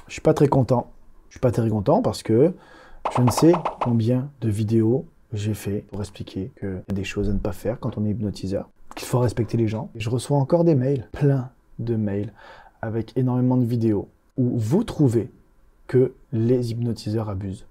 Je suis pas très content. Je suis pas très content parce que je ne sais combien de vidéos j'ai fait pour expliquer qu'il y a des choses à ne pas faire quand on est hypnotiseur, qu'il faut respecter les gens. Et je reçois encore des mails, plein de mails, avec énormément de vidéos où vous trouvez que les hypnotiseurs abusent.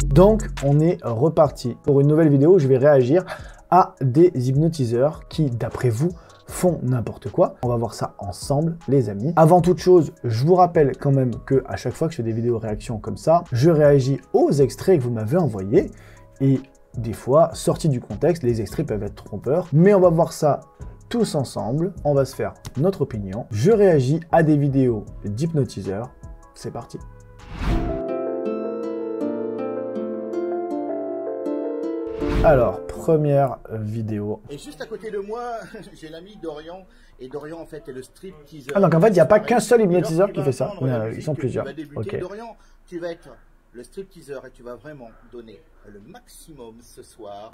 Donc, on est reparti pour une nouvelle vidéo où je vais réagir à des hypnotiseurs qui, d'après vous, font n'importe quoi. On va voir ça ensemble, les amis. Avant toute chose, je vous rappelle quand même que à chaque fois que je fais des vidéos réactions comme ça, je réagis aux extraits que vous m'avez envoyés. Et des fois, sortis du contexte, les extraits peuvent être trompeurs. Mais on va voir ça tous ensemble. On va se faire notre opinion. Je réagis à des vidéos d'hypnotiseurs. C'est parti. Alors, première vidéo. Et juste à côté de moi, j'ai l'ami Dorian. Et Dorian, en fait, est le stripteaser. Ah, donc en fait, il n'y a pas qu'un seul hypnotiseur qui fait ça. Ils sont plusieurs. Okay. Dorian, tu vas être le stripteaser et tu vas vraiment donner le maximum ce soir.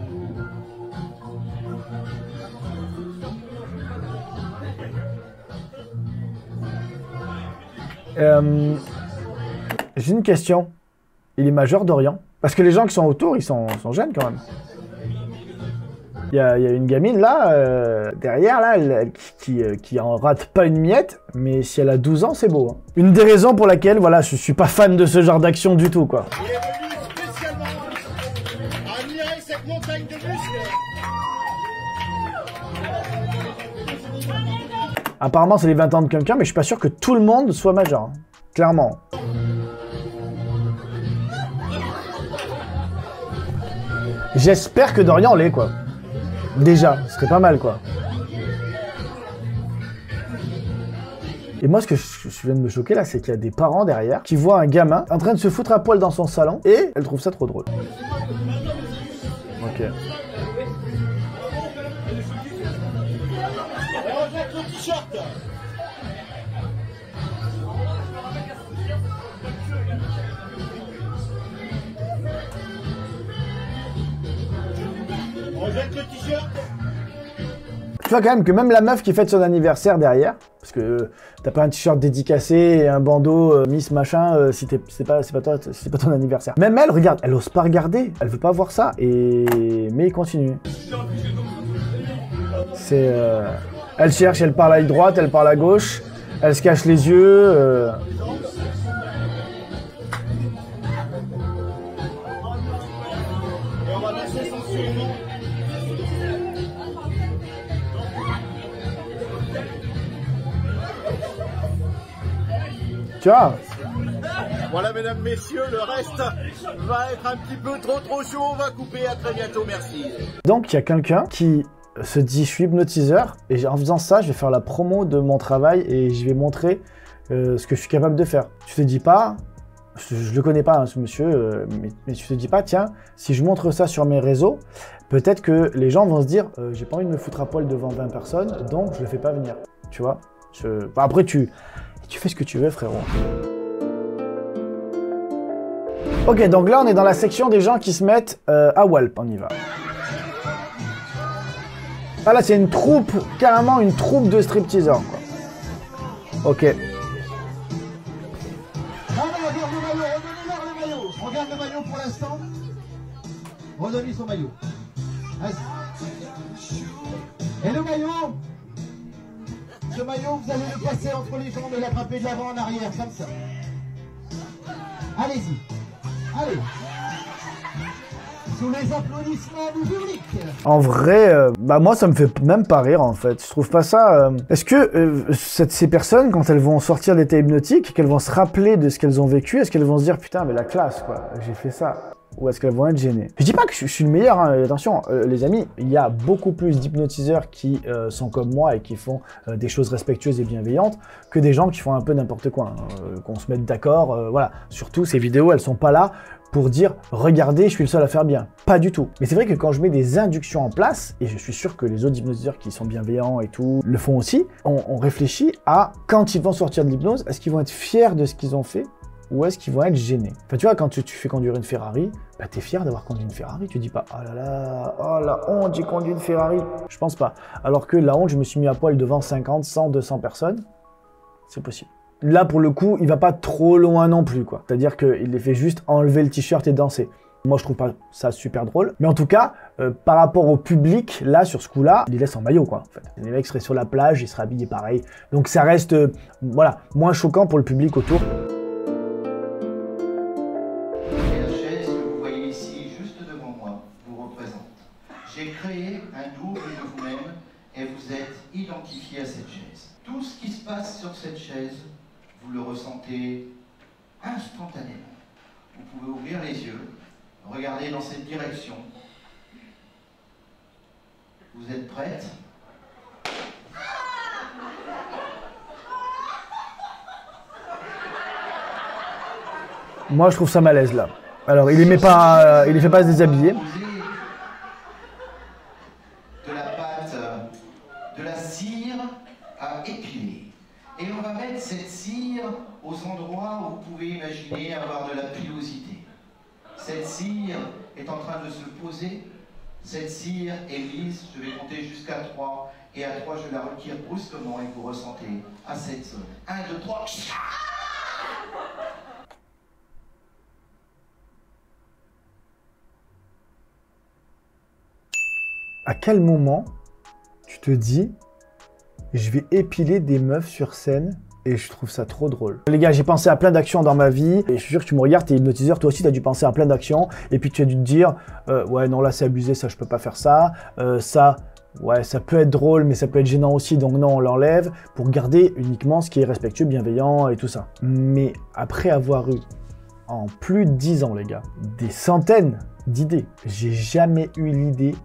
J'ai une question. Il est majeur, Dorian? Parce que les gens qui sont autour, ils sont jeunes quand même. Il y a une gamine là, derrière, là, qui en rate pas une miette, mais si elle a 12 ans, c'est beau. Hein. Une des raisons pour laquelle, voilà, je suis pas fan de ce genre d'action du tout, quoi. Il est venu spécialement admirer cette montagne de muscles. Apparemment, c'est les 20 ans de quelqu'un, mais je suis pas sûr que tout le monde soit majeur. Hein. Clairement. J'espère que Dorian l'est, quoi. Déjà, ce serait pas mal, quoi. Et moi, ce que je viens de me choquer, là, c'est qu'il y a des parents derrière qui voient un gamin en train de se foutre à poil dans son salon et elle trouve ça trop drôle. Ok. Tu vois quand même que même la meuf qui fête son anniversaire derrière, parce que t'as pas un t-shirt dédicacé et un bandeau Miss machin si c'est pas ton anniversaire. Même elle, regarde, elle ose pas regarder, elle veut pas voir ça mais il continue. C'est elle cherche, elle parle à droite, elle parle à gauche, elle se cache les yeux. Tu vois? Voilà, mesdames, messieurs, le reste va être un petit peu trop chaud. On va couper. À très bientôt. Merci. Donc, il y a quelqu'un qui se dit « je suis hypnotiseur » et en faisant ça, je vais faire la promo de mon travail et je vais montrer ce que je suis capable de faire. Tu te dis pas, je le connais pas, hein, ce monsieur, mais tu te dis pas, tiens, si je montre ça sur mes réseaux, peut-être que les gens vont se dire « j'ai pas envie de me foutre à poil devant 20 personnes, donc je le fais pas venir. » Tu vois? Bah, après, tu fais ce que tu veux, frérot. Ok, donc là, on est dans la section des gens qui se mettent à Walp. On y va. Ah là, c'est une troupe, carrément une troupe de stripteaseurs, quoi. Ok. Regarde le maillot, redonnez-leur le maillot. Regarde le maillot pour l'instant. Redonnez son maillot. Vas-y. Et le maillot? Ce maillot, vous allez le passer entre les jambes et l'attraper de l'avant en arrière, comme ça. Allez-y. Allez. Sous les applaudissements du public. En vrai, bah moi ça me fait même pas rire en fait. Je trouve pas ça. Est-ce que ces personnes, quand elles vont sortir d'état hypnotique, qu'elles vont se rappeler de ce qu'elles ont vécu, est-ce qu'elles vont se dire putain mais la classe quoi, j'ai fait ça? Ou est-ce qu'elles vont être gênées? Je dis pas que je suis le meilleur, hein. Attention, les amis, il y a beaucoup plus d'hypnotiseurs qui sont comme moi et qui font des choses respectueuses et bienveillantes que des gens qui font un peu n'importe quoi, hein. Qu'on se mette d'accord, voilà. Surtout, ces vidéos, elles sont pas là pour dire « Regardez, je suis le seul à faire bien ». Pas du tout. Mais c'est vrai que quand je mets des inductions en place, et je suis sûr que les autres hypnotiseurs qui sont bienveillants et tout le font aussi, on réfléchit à quand ils vont sortir de l'hypnose, est-ce qu'ils vont être fiers de ce qu'ils ont fait ou est-ce qu'ils vont être gênés? Enfin, tu vois, quand tu fais conduire une Ferrari, bah, t'es fier d'avoir conduit une Ferrari. Tu dis pas, oh là là, oh la honte, j'ai conduit une Ferrari. Je pense pas. Alors que la honte, je me suis mis à poil devant 50, 100, 200 personnes. C'est possible. Là, pour le coup, il va pas trop loin non plus, quoi. C'est-à-dire qu'il les fait juste enlever le t-shirt et danser. Moi, je trouve pas ça super drôle. Mais en tout cas, par rapport au public, là, sur ce coup-là, il les laisse en maillot, quoi. En fait. Les mecs seraient sur la plage, ils seraient habillés pareil. Donc ça reste, voilà, moins choquant pour le public autour. Et la chaise que vous voyez ici, juste devant moi, vous représente. J'ai créé un double de vous-même et vous êtes identifié à cette chaise. Tout ce qui se passe sur cette chaise, vous le ressentez instantanément. Vous pouvez ouvrir les yeux, regarder dans cette direction. Vous êtes prête? Moi, je trouve ça malaise, là. Alors, il les fait pas se déshabiller. De la pâte, de la cire à épiler. Et on va mettre cette cire aux endroits où vous pouvez imaginer avoir de la pilosité. Cette cire est en train de se poser. Cette cire est mise, je vais compter jusqu'à 3. Et à 3, je la retire brusquement et vous ressentez à cette zone. 1, 2, 3. À quel moment tu te dis, je vais épiler des meufs sur scène et je trouve ça trop drôle. Les gars, j'ai pensé à plein d'actions dans ma vie et je suis sûr que tu me regardes, t'es hypnotiseur, toi aussi t'as dû penser à plein d'actions et puis tu as dû te dire, ouais non là c'est abusé, ça je peux pas faire ça, ça, ouais ça peut être drôle mais ça peut être gênant aussi donc non on l'enlève pour garder uniquement ce qui est respectueux, bienveillant et tout ça. Mais après avoir eu, en plus de 10 ans les gars, des centaines d'idées, j'ai jamais eu l'idée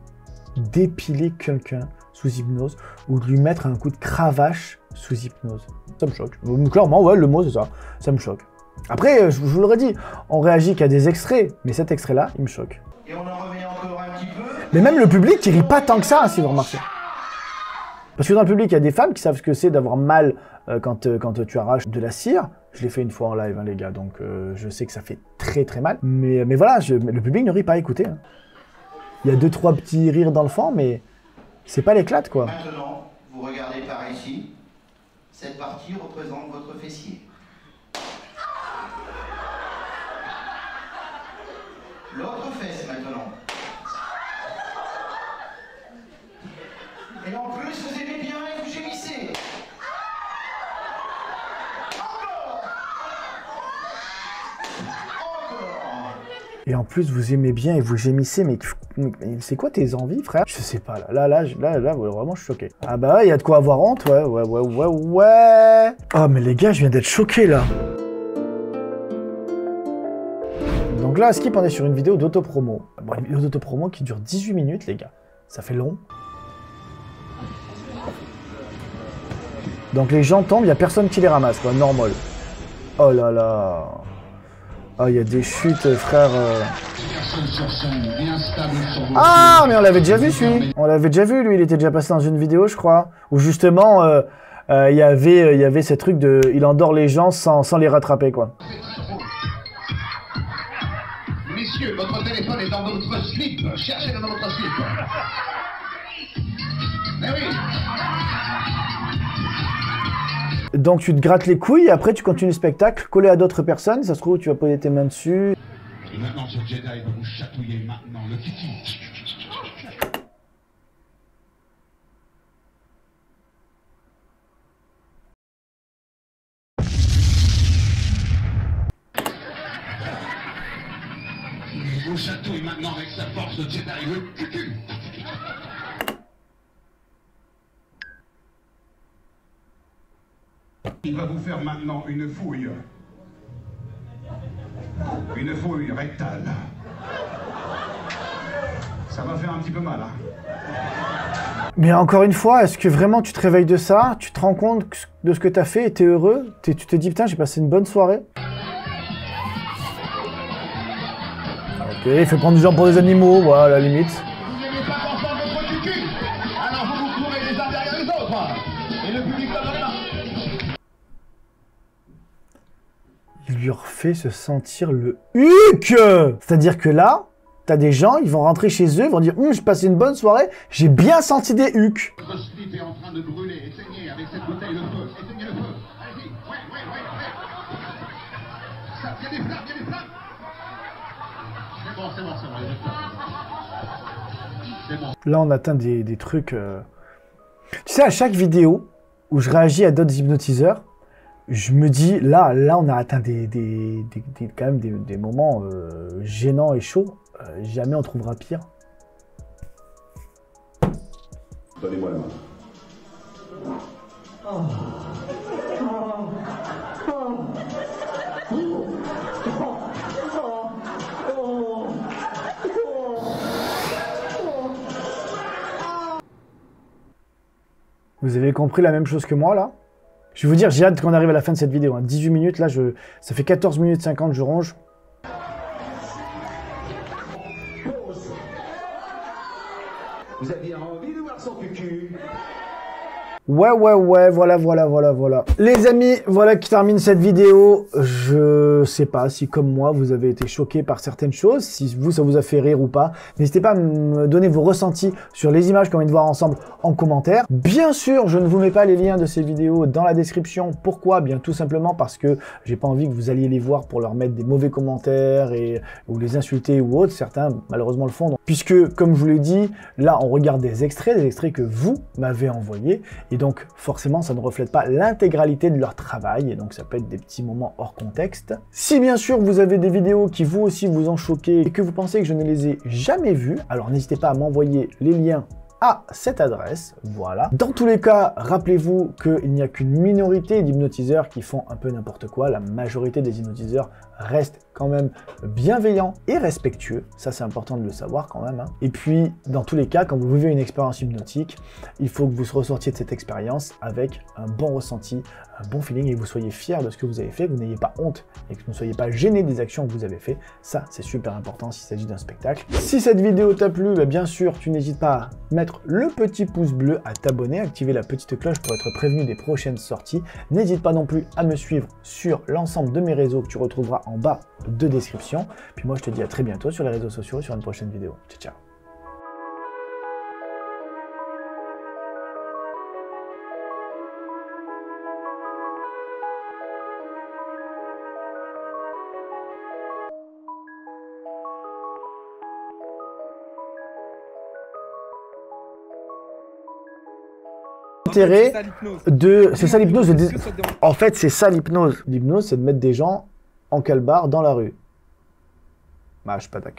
d'épiler quelqu'un sous hypnose ou de lui mettre un coup de cravache sous hypnose. Ça me choque. Clairement, ouais, le mot c'est ça. Ça me choque. Après, je vous l'aurais dit, on réagit qu'à des extraits, mais cet extrait-là, il me choque. Et on en remet encore un petit peu. Mais même le public, il rit pas tant que ça, hein, si vous remarquez. Parce que dans le public, il y a des femmes qui savent ce que c'est d'avoir mal quand tu arraches de la cire. Je l'ai fait une fois en live, hein, les gars, donc je sais que ça fait très très mal. Mais voilà, le public ne rit pas, écoutez. Hein. Il y a 2-3 petits rires dans le fond, mais c'est pas l'éclate, quoi. Maintenant, vous regardez par ici. Cette partie représente votre fessier. L'autre fesse maintenant. Et en plus, vous aimez bien et vous gémissez. Encore. Encore. Et en plus, vous aimez bien et vous gémissez, mais c'est quoi tes envies, frère? Je sais pas, là, vraiment, je suis choqué. Ah bah ouais, il y a de quoi avoir honte, ouais. Oh, mais les gars, je viens d'être choqué, là. Donc là, Skip, on est sur une vidéo d'autopromo. Bon, une vidéo d'autopromo qui dure 18 minutes, les gars. Ça fait long. Donc les gens tombent, il n'y a personne qui les ramasse, quoi, normal. Oh là là. Oh, il y a des chutes, frère. Ah, mais on l'avait déjà vu, celui. On l'avait déjà vu, lui. Il était déjà passé dans une vidéo, je crois. Où justement, il y avait ce truc de... Il endort les gens sans les rattraper, quoi. Messieurs, votre téléphone est dans votre slip. Cherchez-le dans votre slip. Mais oui. Donc tu te grattes les couilles et après tu continues le spectacle collé à d'autres personnes. Ça se trouve, tu vas poser tes mains dessus. Et maintenant, ce Jedi va vous chatouiller maintenant le kiki. Il vous chatouille maintenant avec sa force de Jedi le kiki. Il va vous faire maintenant une fouille. Une fouille rectale. Ça va faire un petit peu mal, hein. Mais encore une fois, est-ce que vraiment tu te réveilles de ça? Tu te rends compte de ce que t'as fait et t'es heureux? Tu te dis, putain, j'ai passé une bonne soirée? Ok, il fait prendre du gens pour des animaux, voilà, à la limite. Vous n'aimez pas comprendre votre cul, alors vous vous courez les uns derrière les autres. Et le public va là. Il lui refait se sentir le huc. C'est-à-dire que là, t'as des gens, ils vont rentrer chez eux, ils vont dire j'ai passé une bonne soirée, j'ai bien senti des hucs. Votre slip est en train de brûler. Éteignez avec cette bouteille le feu. Éteignez le feu. Allez-y. Ouais. Ça, il y a des flammes, il y a des flammes. C'est bon, il y a des flammes. C'est bon. Là, on atteint des trucs... Tu sais, à chaque vidéo où je réagis à d'autres hypnotiseurs, je me dis, là, on a atteint quand même des moments gênants et chauds. Jamais on trouvera pire. Donnez-moi la main. Vous avez compris la même chose que moi, là? Je vais vous dire, j'ai hâte qu'on arrive à la fin de cette vidéo. 18 minutes, là, ça fait 14 minutes 50, je ronge. Vous aviez envie de voir son cucu? Ouais, voilà. Les amis, voilà qui termine cette vidéo. Je sais pas si, comme moi, vous avez été choqués par certaines choses, si vous, ça vous a fait rire ou pas. N'hésitez pas à me donner vos ressentis sur les images qu'on vient de voir ensemble en commentaire. Bien sûr, je ne vous mets pas les liens de ces vidéos dans la description. Pourquoi? Bien tout simplement parce que j'ai pas envie que vous alliez les voir pour leur mettre des mauvais commentaires ou les insulter ou autre. Certains, malheureusement, le font. Donc, puisque, comme je vous l'ai dit, là, on regarde des extraits que vous m'avez envoyés. Et donc, forcément, ça ne reflète pas l'intégralité de leur travail, et donc ça peut être des petits moments hors contexte. Si bien sûr, vous avez des vidéos qui vous aussi vous ont choqué et que vous pensez que je ne les ai jamais vues, alors n'hésitez pas à m'envoyer les liens à cette adresse, voilà. Dans tous les cas, rappelez-vous qu'il n'y a qu'une minorité d'hypnotiseurs qui font un peu n'importe quoi. La majorité des hypnotiseurs restent quand même bienveillants et respectueux. Ça, c'est important de le savoir quand même. Et puis, dans tous les cas, quand vous vivez une expérience hypnotique, il faut que vous ressortiez de cette expérience avec un bon ressenti, un bon feeling et que vous soyez fiers de ce que vous avez fait, que vous n'ayez pas honte et que vous ne soyez pas gêné des actions que vous avez fait. Ça, c'est super important s'il s'agit d'un spectacle. Si cette vidéo t'a plu, bien sûr, tu n'hésites pas à mettre le petit pouce bleu, à t'abonner, activer la petite cloche pour être prévenu des prochaines sorties. N'hésite pas non plus à me suivre sur l'ensemble de mes réseaux que tu retrouveras en bas de description. Puis moi, je te dis à très bientôt sur les réseaux sociaux et sur une prochaine vidéo. Ciao, ciao. C'est ça l'hypnose. En fait, c'est ça l'hypnose. L'hypnose, c'est de mettre des gens en calbar dans la rue. Bah, je suis pas d'accord.